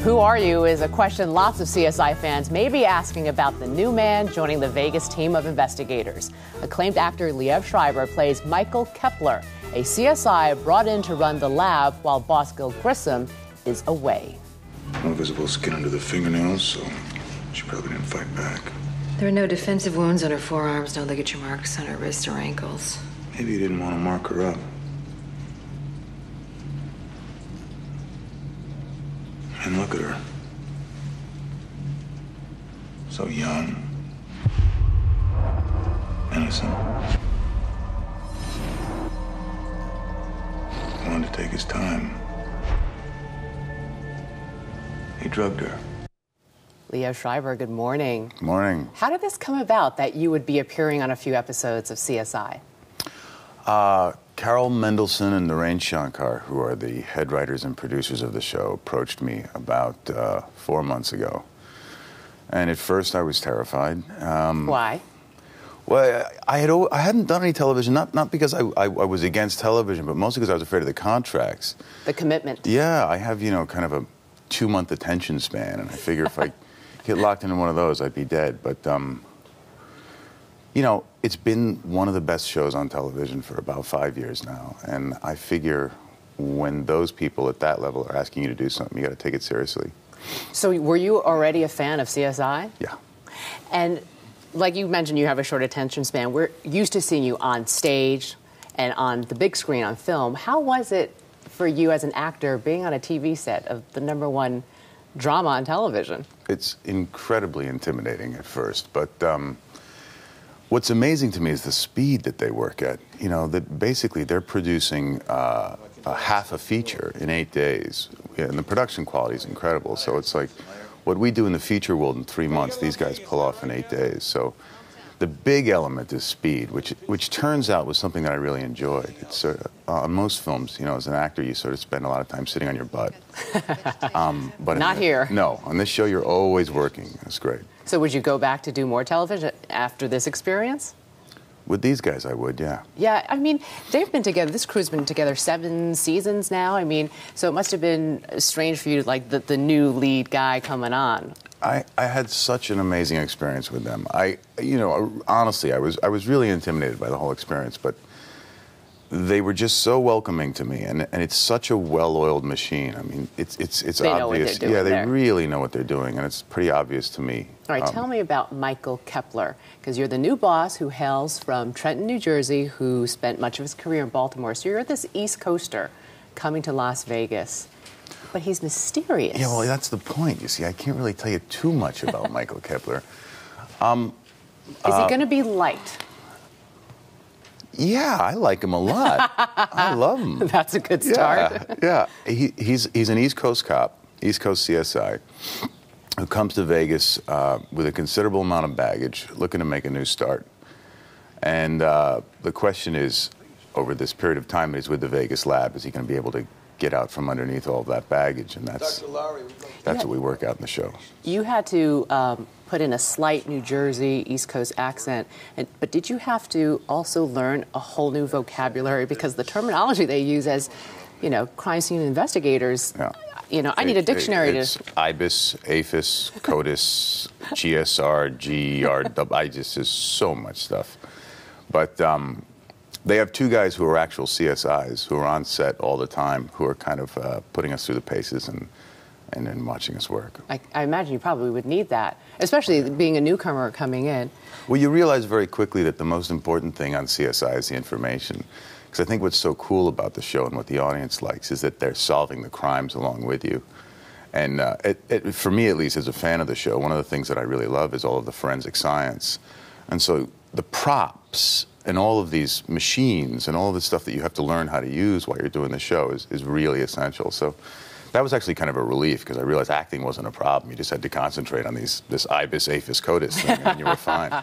Who are you is a question lots of CSI fans may be asking about the new man joining the Vegas team of investigators. Acclaimed actor Liev Schreiber plays Michael Kepler, a CSI brought in to run the lab while boss Gil Grissom is away. No visible skin under the fingernails, so she probably didn't fight back. There are no defensive wounds on her forearms, no ligature marks on her wrists or ankles. Maybe you didn't want to mark her up. And look at her. So young. Innocent. Wanted to take his time. He drugged her. Liev Schreiber, good morning. Good morning. How did this come about that you would be appearing on a few episodes of CSI? Carol Mendelsohn and Narain Shankar, who are the head writers and producers of the show, approached me about 4 months ago. And at first I was terrified. Why? Well, I hadn't done any television, not because I was against television, but mostly because I was afraid of the contracts. The commitment. Yeah, I have, kind of a 2-month attention span, and I figure if I get locked into one of those, I'd be dead. But, it's been one of the best shows on television for about 5 years now, and I figure when those people at that level are asking you to do something, you got to take it seriously. So were you already a fan of CSI? Yeah. And like you mentioned, you have a short attention span. We're used to seeing you on stage and on the big screen on film. How was it for you as an actor being on a TV set of the #1 drama on television? It's incredibly intimidating at first, but what's amazing to me is the speed that they work at. That basically they're producing a half a feature in 8 days, and the production quality is incredible. So it's like what we do in the feature world in 3 months, these guys pull off in 8 days. So the big element is speed, which turns out was something that I really enjoyed. It's on most films, as an actor, you sort of spend a lot of time sitting on your butt. But Not here. No, on this show, you're always working. That's great. So would you go back to do more television after this experience? With these guys, I would, yeah. Yeah, I mean, they've been together, this crew's been together 7 seasons now. I mean, so it must have been strange for you, like the new lead guy coming on. I had such an amazing experience with them. Honestly, I was really intimidated by the whole experience, but they were just so welcoming to me, and it's such a well-oiled machine. I mean, it's obvious. They know what they're doing. Yeah, they there. Really know what they're doing, and it's pretty obvious to me. All right, tell me about Michael Kepler, because you're the new boss who hails from Trenton, New Jersey, who spent much of his career in Baltimore. So you're this East Coaster coming to Las Vegas, but he's mysterious. Yeah, well, that's the point. You see, I can't really tell you too much about Michael Kepler. Is he going to be liked? Yeah, I like him a lot. I love him. That's a good start. Yeah. He's an East Coast cop, East Coast CSI, who comes to Vegas with a considerable amount of baggage, looking to make a new start. And the question is, over this period of time that he's with the Vegas lab, is he going to be able to get out from underneath all of that baggage? And that's what we work out in the show. You had to put in a slight New Jersey, East Coast accent, but did you have to also learn a whole new vocabulary? Because the terminology they use as, crime scene investigators, I need a dictionary it's IBIS, APHIS, CODIS, GSR, GR, there's so much stuff. But they have 2 guys who are actual CSIs who are on set all the time, who are kind of putting us through the paces and watching us work. I imagine you probably would need that, especially being a newcomer coming in. Well, you realize very quickly that the most important thing on CSI is the information. Because I think what's so cool about the show and what the audience likes is that they're solving the crimes along with you. And for me, at least, as a fan of the show, one of the things that I really love is all of the forensic science. And so the props and all of these machines and all of the stuff that you have to learn how to use while you're doing the show is really essential. So that was actually kind of a relief, because I realized acting wasn't a problem. You just had to concentrate on this IBIS, APHIS, CODIS thing, and you were fine.